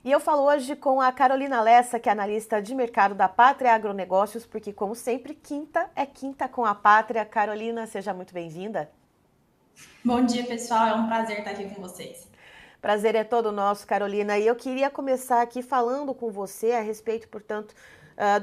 E eu falo hoje com a Carolina Lessa, que é analista de mercado da Pátria Agronegócios, porque, como sempre, quinta é quinta com a Pátria. Carolina, seja muito bem-vinda. Bom dia, pessoal. É um prazer estar aqui com vocês. Prazer é todo nosso, Carolina. E eu queria começar aqui falando com você a respeito, portanto,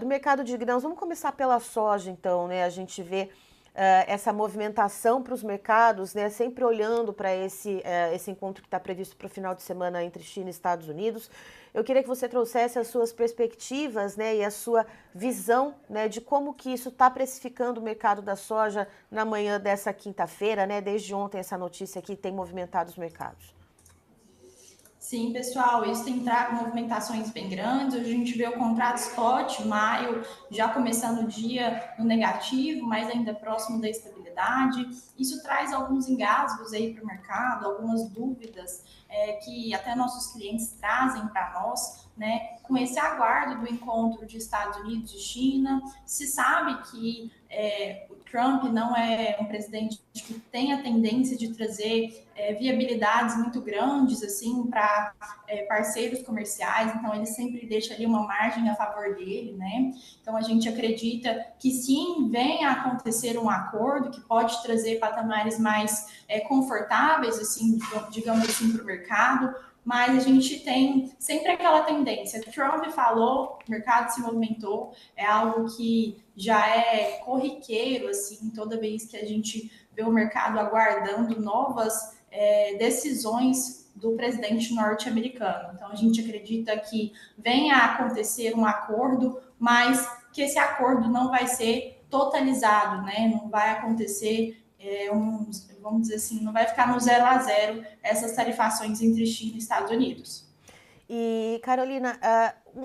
do mercado de grãos. Vamos começar pela soja, então, né? A gente vê essa movimentação para os mercados, né? Sempre olhando para esse encontro que está previsto para o final de semana entre China e Estados Unidos. Eu queria que você trouxesse as suas perspectivas, né, e a sua visão, né, de como que isso está precificando o mercado da soja na manhã dessa quinta-feira, né? Desde ontem essa notícia aqui tem movimentado os mercados. Sim, pessoal, isso tem trago movimentações bem grandes. A gente vê o contrato spot, maio, já começando o dia no negativo, mas ainda próximo da estabilidade. Isso traz alguns engasgos aí para o mercado, algumas dúvidas que até nossos clientes trazem para nós, né? Com esse aguardo do encontro de Estados Unidos e China, se sabe que o Trump não é um presidente que tem a tendência de trazer viabilidades muito grandes assim para parceiros comerciais, então ele sempre deixa ali uma margem a favor dele, né? Então a gente acredita que sim, venha a acontecer um acordo que pode trazer patamares mais confortáveis, assim, digamos assim, para o mercado, mas a gente tem sempre aquela tendência. Trump falou, o mercado se movimentou, é algo que já é corriqueiro, assim, toda vez que a gente vê o mercado aguardando novas decisões do presidente norte-americano. Então, a gente acredita que venha a acontecer um acordo, mas que esse acordo não vai ser totalizado, né? Não vai acontecer vamos dizer assim, não vai ficar no 0 a 0 essas tarifações entre China e Estados Unidos. E, Carolina,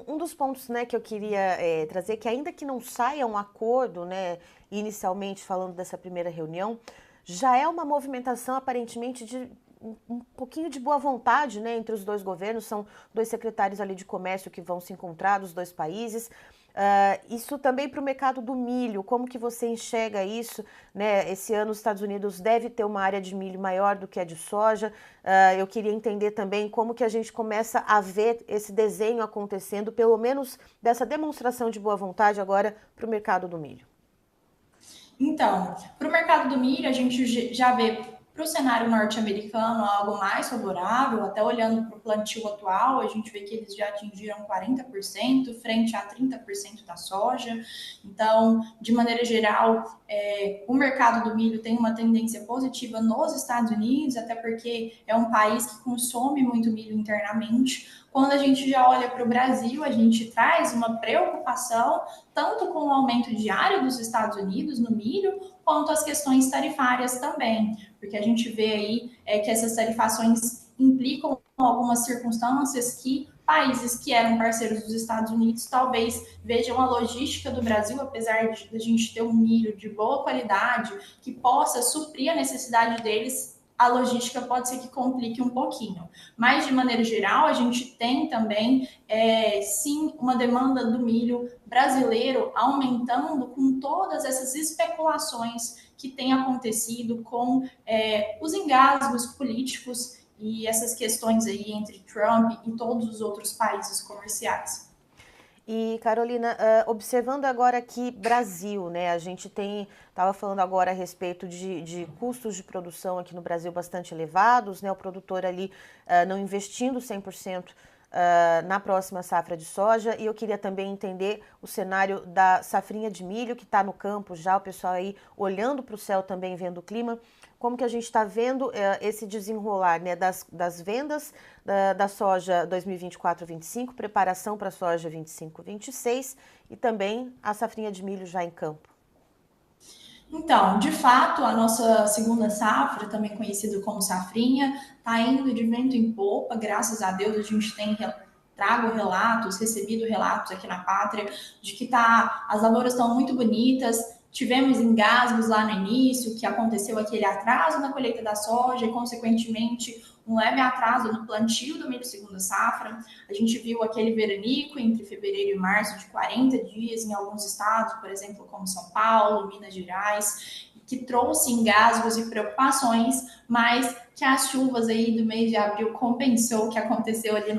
um dos pontos, né, que eu queria trazer, que ainda que não saia um acordo, né, inicialmente falando dessa primeira reunião, já é uma movimentação aparentemente de um pouquinho de boa vontade, né, entre os dois governos. São dois secretários ali de comércio que vão se encontrar dos dois países. Isso também para o mercado do milho, como que você enxerga isso, né? Esse ano os Estados Unidos deve ter uma área de milho maior do que a de soja. Eu queria entender também como que a gente começa a ver esse desenho acontecendo, pelo menos dessa demonstração de boa vontade agora para o mercado do milho. Então, para o mercado do milho, a gente já vê para o cenário norte-americano algo mais favorável, até olhando para o plantio atual, a gente vê que eles já atingiram 40% frente a 30% da soja. Então, de maneira geral, o mercado do milho tem uma tendência positiva nos Estados Unidos, até porque é um país que consome muito milho internamente. Quando a gente já olha para o Brasil, a gente traz uma preocupação tanto com o aumento diário dos Estados Unidos no milho, quanto as questões tarifárias também, porque a gente vê aí que essas tarifações implicam algumas circunstâncias que países que eram parceiros dos Estados Unidos talvez vejam a logística do Brasil, apesar de a gente ter um milho de boa qualidade que possa suprir a necessidade deles, a logística pode ser que complique um pouquinho. Mas, de maneira geral, a gente tem também, sim, uma demanda do milho brasileiro aumentando com todas essas especulações que têm acontecido com os engasgos políticos e essas questões aí entre Trump e todos os outros países comerciais. E, Carolina, observando agora aqui Brasil, né? A gente estava falando agora a respeito de custos de produção aqui no Brasil bastante elevados, né? O produtor ali não investindo 100% na próxima safra de soja. E eu queria também entender o cenário da safrinha de milho que está no campo já, o pessoal aí olhando para o céu também, vendo o clima. Como que a gente está vendo esse desenrolar, né, das vendas da soja 2024-25, preparação para a soja 25-26 e também a safrinha de milho já em campo? Então, de fato, a nossa segunda safra, também conhecida como safrinha, está indo de vento em popa. Graças a Deus, a gente tem trago relatos, recebido relatos aqui na Pátria de que as lavouras estão muito bonitas. Tivemos engasgos lá no início, que aconteceu aquele atraso na colheita da soja e, consequentemente, um leve atraso no plantio do milho segunda safra. A gente viu aquele veranico entre fevereiro e março de 40 dias em alguns estados, por exemplo, como São Paulo, Minas Gerais, que trouxe engasgos e preocupações, mas que as chuvas aí do mês de abril compensou o que aconteceu ali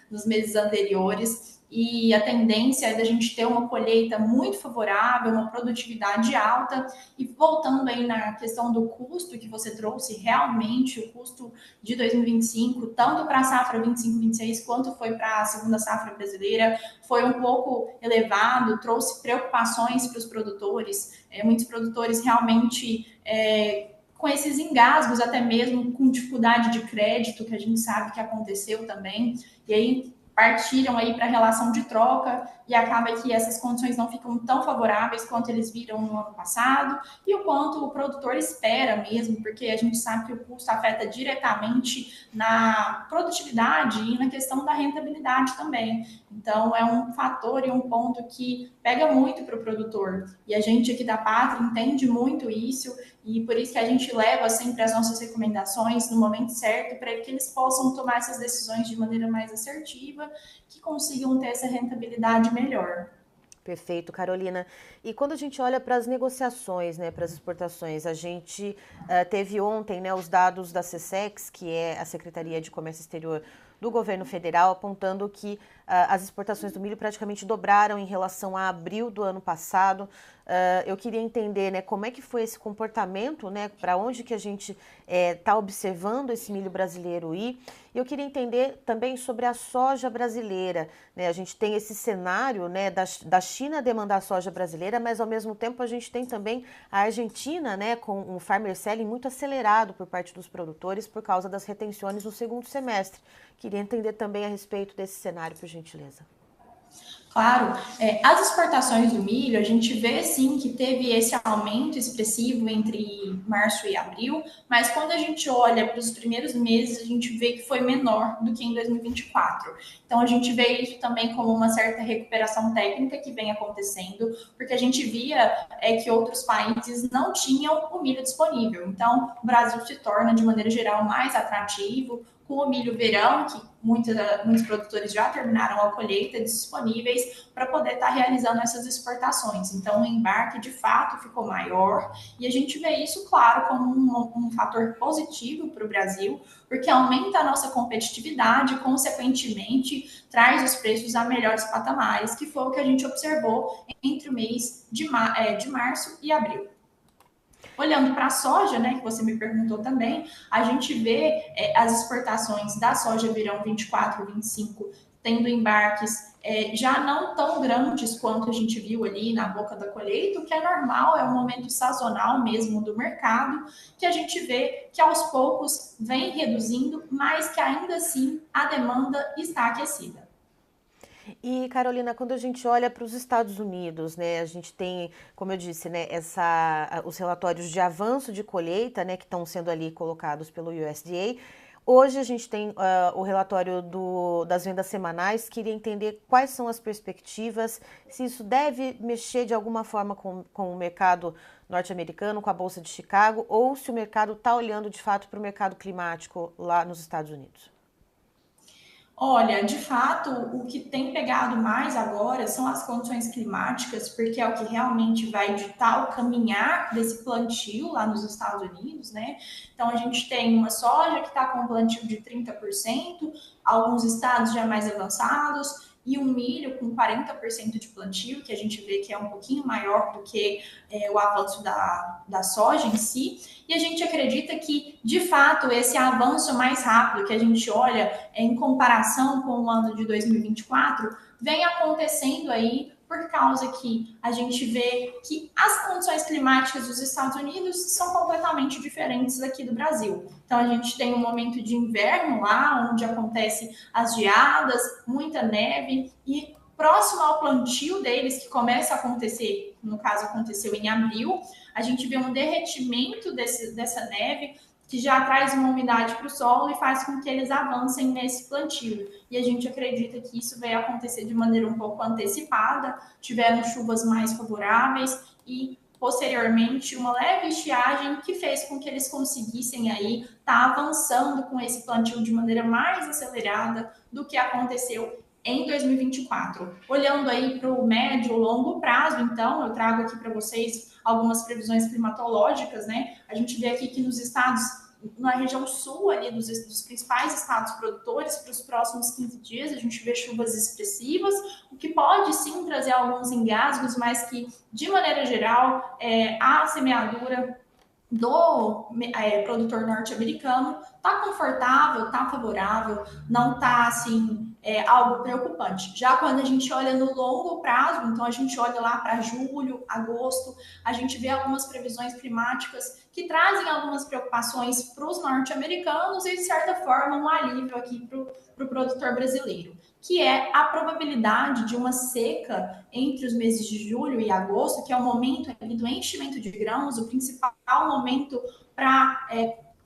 nos meses anteriores, e a tendência é da gente ter uma colheita muito favorável, uma produtividade alta. E voltando aí na questão do custo que você trouxe, realmente o custo de 2025, tanto para a safra 25-26 quanto foi para a segunda safra brasileira, foi um pouco elevado, trouxe preocupações para os produtores. Muitos produtores realmente com esses engasgos, até mesmo com dificuldade de crédito, que a gente sabe que aconteceu também, e aí partiram aí para a relação de troca e acaba que essas condições não ficam tão favoráveis quanto eles viram no ano passado e o quanto o produtor espera mesmo, porque a gente sabe que o custo afeta diretamente na produtividade e na questão da rentabilidade também. Então, é um fator e um ponto que pega muito para o produtor. E a gente aqui da Pátria entende muito isso, e por isso que a gente leva sempre as nossas recomendações no momento certo, para que eles possam tomar essas decisões de maneira mais assertiva, que consigam ter essa rentabilidade melhor. Perfeito, Carolina. E quando a gente olha para as negociações, né, para as exportações, a gente teve ontem, né, os dados da SECEX, que é a Secretaria de Comércio Exterior do governo federal, apontando que as exportações do milho praticamente dobraram em relação a abril do ano passado. Eu queria entender, né, como é que foi esse comportamento, né, para onde que a gente está observando esse milho brasileiro ir. E eu queria entender também sobre a soja brasileira, né? A gente tem esse cenário, né, da China demandar soja brasileira, mas ao mesmo tempo a gente tem também a Argentina, né, com um farmer selling muito acelerado por parte dos produtores por causa das retenções no segundo semestre. Queria entender também a respeito desse cenário, por gentileza. Claro, as exportações do milho, a gente vê sim que teve esse aumento expressivo entre março e abril, mas quando a gente olha para os primeiros meses, a gente vê que foi menor do que em 2024. Então, a gente vê isso também como uma certa recuperação técnica que vem acontecendo, porque a gente via que outros países não tinham o milho disponível. Então, o Brasil se torna, de maneira geral, mais atrativo, com o milho verão, que muitos produtores já terminaram a colheita disponíveis para poder estar realizando essas exportações. Então, o embarque de fato ficou maior e a gente vê isso, claro, como um fator positivo para o Brasil, porque aumenta a nossa competitividade e, consequentemente, traz os preços a melhores patamares, que foi o que a gente observou entre o mês de março e abril. Olhando para a soja, né, que você me perguntou também, a gente vê as exportações da soja verão 24 e 25 tendo embarques já não tão grandes quanto a gente viu ali na boca da colheita, o que é normal, é um momento sazonal mesmo do mercado, que a gente vê que aos poucos vem reduzindo, mas que ainda assim a demanda está aquecida. E, Carolina, quando a gente olha para os Estados Unidos, né, a gente tem, como eu disse, né, os relatórios de avanço de colheita, né, que estão sendo ali colocados pelo USDA. Hoje a gente tem o relatório das vendas semanais. Queria entender quais são as perspectivas, se isso deve mexer de alguma forma com o mercado norte-americano, com a Bolsa de Chicago, ou se o mercado está olhando de fato para o mercado climático lá nos Estados Unidos. Olha, de fato, o que tem pegado mais agora são as condições climáticas, porque é o que realmente vai ditar o caminhar desse plantio lá nos Estados Unidos, né? Então, a gente tem uma soja que está com um plantio de 30%, alguns estados já mais avançados, e um milho com 40% de plantio, que a gente vê que é um pouquinho maior do que o avanço da soja em si. E a gente acredita que, de fato, esse avanço mais rápido que a gente olha em comparação com o ano de 2024 vem acontecendo aí por causa que a gente vê que as condições climáticas dos Estados Unidos são completamente diferentes aqui do Brasil. Então, a gente tem um momento de inverno lá, onde acontece as geadas, muita neve, e próximo ao plantio deles, que começa a acontecer, no caso aconteceu em abril, a gente vê um derretimento dessa neve, que já traz uma umidade para o solo e faz com que eles avancem nesse plantio. E a gente acredita que isso vai acontecer de maneira um pouco antecipada, tiveram chuvas mais favoráveis e, posteriormente, uma leve estiagem que fez com que eles conseguissem aí estar avançando com esse plantio de maneira mais acelerada do que aconteceu em 2024. Olhando aí para o médio e longo prazo, então, eu trago aqui para vocês algumas previsões climatológicas, né? A gente vê aqui que nos estados na região sul ali dos principais estados produtores para os próximos 15 dias. A gente vê chuvas expressivas, o que pode sim trazer alguns engasgos, mas que, de maneira geral, a semeadura do produtor norte-americano está confortável, está favorável, não está assim algo preocupante. Já quando a gente olha no longo prazo, então a gente olha lá para julho, agosto, a gente vê algumas previsões climáticas que trazem algumas preocupações para os norte-americanos e, de certa forma, um alívio aqui para o produtor brasileiro, que é a probabilidade de uma seca entre os meses de julho e agosto, que é o momento do enchimento de grãos, o principal momento para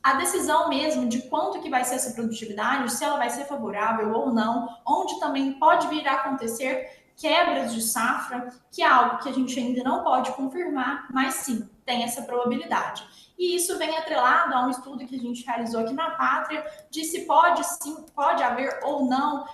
a decisão mesmo de quanto que vai ser essa produtividade, se ela vai ser favorável ou não, onde também pode vir a acontecer quebras de safra, que é algo que a gente ainda não pode confirmar, mas sim, tem essa probabilidade. E isso vem atrelado a um estudo que a gente realizou aqui na Pátria, de se pode sim, pode haver ou não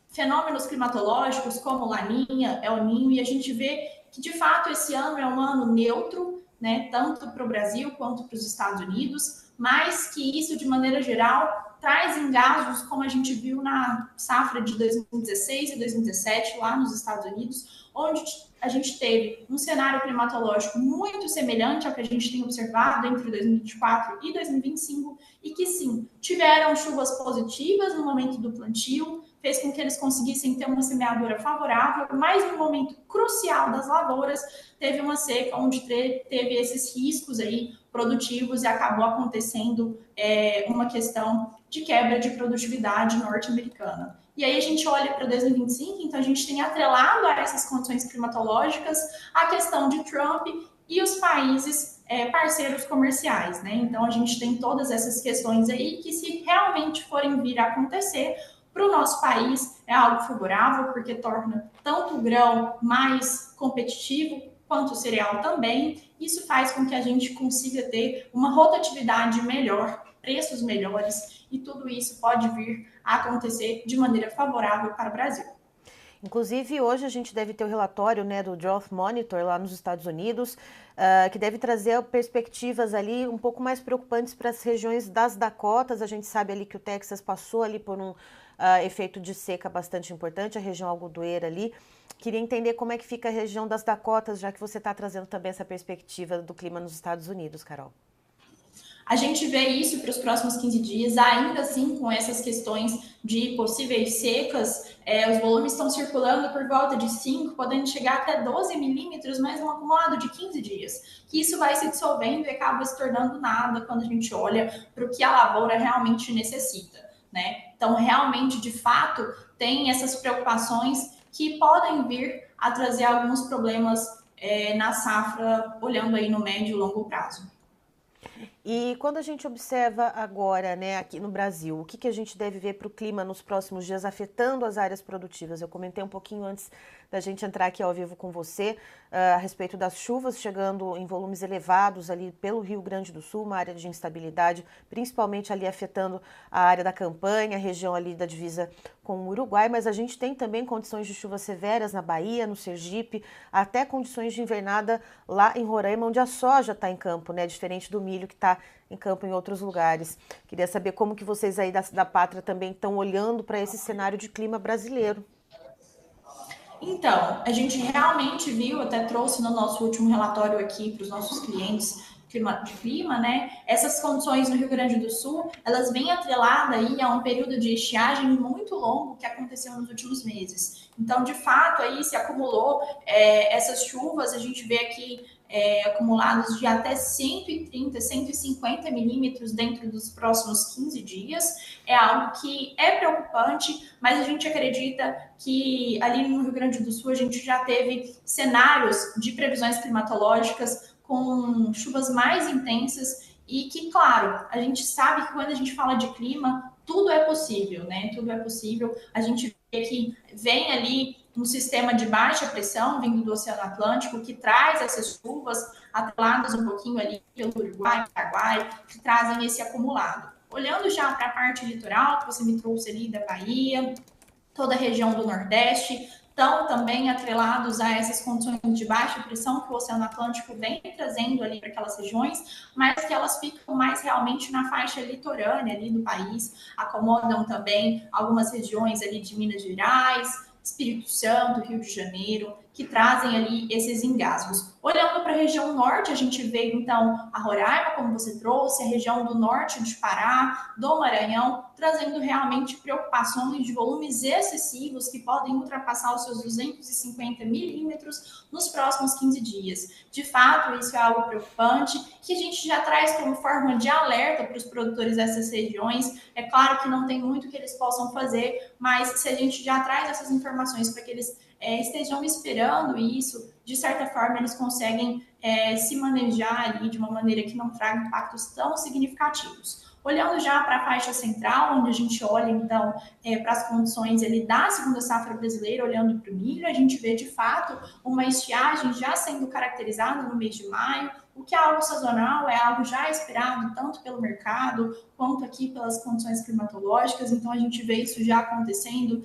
fenômenos climatológicos como Laninha, El Ninho, e a gente vê que de fato esse ano é um ano neutro, né, tanto para o Brasil quanto para os Estados Unidos, mas que isso, de maneira geral, traz engasgos, como a gente viu na safra de 2016 e 2017, lá nos Estados Unidos, onde a gente teve um cenário climatológico muito semelhante ao que a gente tem observado entre 2024 e 2025, e que sim, tiveram chuvas positivas no momento do plantio, fez com que eles conseguissem ter uma semeadura favorável, mas no momento crucial das lavouras, teve uma seca onde teve esses riscos aí produtivos e acabou acontecendo uma questão de quebra de produtividade norte-americana. E aí a gente olha para 2025, então a gente tem atrelado a essas condições climatológicas a questão de Trump e os países parceiros comerciais, né? Então a gente tem todas essas questões aí que, se realmente forem vir a acontecer, para o nosso país é algo favorável, porque torna tanto o grão mais competitivo quanto o cereal também. Isso faz com que a gente consiga ter uma rotatividade melhor, preços melhores, e tudo isso pode vir a acontecer de maneira favorável para o Brasil. Inclusive, hoje a gente deve ter o relatório, né, do Drought Monitor lá nos Estados Unidos, que deve trazer perspectivas ali um pouco mais preocupantes para as regiões das Dakotas. A gente sabe ali que o Texas passou ali por um efeito de seca bastante importante, a região algodoeira ali. Queria entender como é que fica a região das Dakotas, já que você está trazendo também essa perspectiva do clima nos Estados Unidos, Carol. A gente vê isso para os próximos 15 dias, ainda assim com essas questões de possíveis secas, os volumes estão circulando por volta de 5, podendo chegar até 12 milímetros, mas um acumulado de 15 dias. Que isso vai se dissolvendo e acaba se tornando nada quando a gente olha para o que a lavoura realmente necessita, né? Então, realmente, de fato, tem essas preocupações que podem vir a trazer alguns problemas na safra, olhando aí no médio e longo prazo. E quando a gente observa agora, né, aqui no Brasil, o que a gente deve ver para o clima nos próximos dias afetando as áreas produtivas? Eu comentei um pouquinho antes da gente entrar aqui ao vivo com você a respeito das chuvas chegando em volumes elevados ali pelo Rio Grande do Sul, uma área de instabilidade, principalmente ali afetando a área da Campanha, a região ali da divisa com o Uruguai, mas a gente tem também condições de chuvas severas na Bahia, no Sergipe, até condições de invernada lá em Roraima, onde a soja está em campo, né, diferente do milho que está em campo em outros lugares. Queria saber como que vocês aí da Pátria também estão olhando para esse cenário de clima brasileiro. Então, a gente realmente viu, até trouxe no nosso último relatório aqui para os nossos clientes de clima, né? Essas condições no Rio Grande do Sul, elas vêm atreladas aí a um período de estiagem muito longo que aconteceu nos últimos meses. Então, de fato, aí se acumulou essas chuvas, a gente vê aqui acumulados de até 130, 150 milímetros dentro dos próximos 15 dias. É algo que é preocupante, mas a gente acredita que ali no Rio Grande do Sul a gente já teve cenários de previsões climatológicas com chuvas mais intensas e que, claro, a gente sabe que quando a gente fala de clima, tudo é possível, né? Tudo é possível. A gente vê que vem ali um sistema de baixa pressão vindo do Oceano Atlântico que traz essas chuvas atreladas um pouquinho ali pelo Uruguai, Paraguai, que trazem esse acumulado. Olhando já para a parte litoral, que você me trouxe ali da Bahia, toda a região do Nordeste, estão também atrelados a essas condições de baixa pressão que o Oceano Atlântico vem trazendo ali para aquelas regiões, mas que elas ficam mais realmente na faixa litorânea ali do país, acomodam também algumas regiões ali de Minas Gerais, Espírito Santo, Rio de Janeiro, que trazem ali esses engasgos. Olhando para a região norte, a gente vê então a Roraima, como você trouxe, a região do norte de Pará, do Maranhão, trazendo realmente preocupações de volumes excessivos que podem ultrapassar os seus 250 milímetros nos próximos 15 dias. De fato, isso é algo preocupante, que a gente já traz como forma de alerta para os produtores dessas regiões. É claro que não tem muito que eles possam fazer, mas se a gente já traz essas informações para que eles estejam esperando isso, de certa forma eles conseguem se manejar ali de uma maneira que não traga impactos tão significativos. Olhando já para a faixa central, onde a gente olha então para as condições ali da segunda safra brasileira, olhando para o milho, a gente vê de fato uma estiagem já sendo caracterizada no mês de maio, o que é algo sazonal, é algo já esperado tanto pelo mercado quanto aqui pelas condições climatológicas. Então a gente vê isso já acontecendo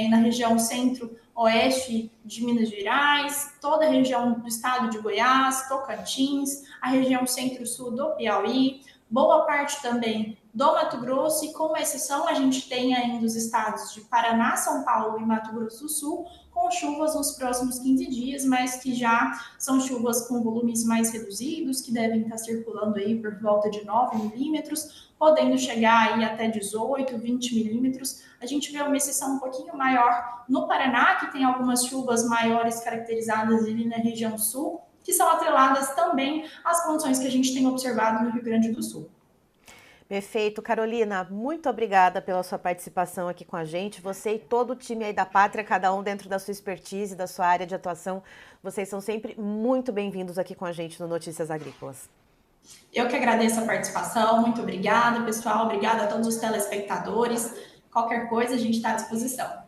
na região centro-oeste de Minas Gerais, toda a região do estado de Goiás, Tocantins, a região centro-sul do Piauí, boa parte também do Mato Grosso, e como exceção a gente tem ainda os estados de Paraná, São Paulo e Mato Grosso do Sul, com chuvas nos próximos 15 dias, mas que já são chuvas com volumes mais reduzidos, que devem estar circulando aí por volta de 9 milímetros, podendo chegar aí até 18, 20 milímetros. A gente vê uma exceção um pouquinho maior no Paraná, que tem algumas chuvas maiores caracterizadas ali na região sul, que são atreladas também às condições que a gente tem observado no Rio Grande do Sul. Perfeito. Carolina, muito obrigada pela sua participação aqui com a gente. Você e todo o time aí da Pátria, cada um dentro da sua expertise, da sua área de atuação, vocês são sempre muito bem-vindos aqui com a gente no Notícias Agrícolas. Eu que agradeço a participação, muito obrigada, pessoal. Obrigada a todos os telespectadores. Qualquer coisa, a gente está à disposição.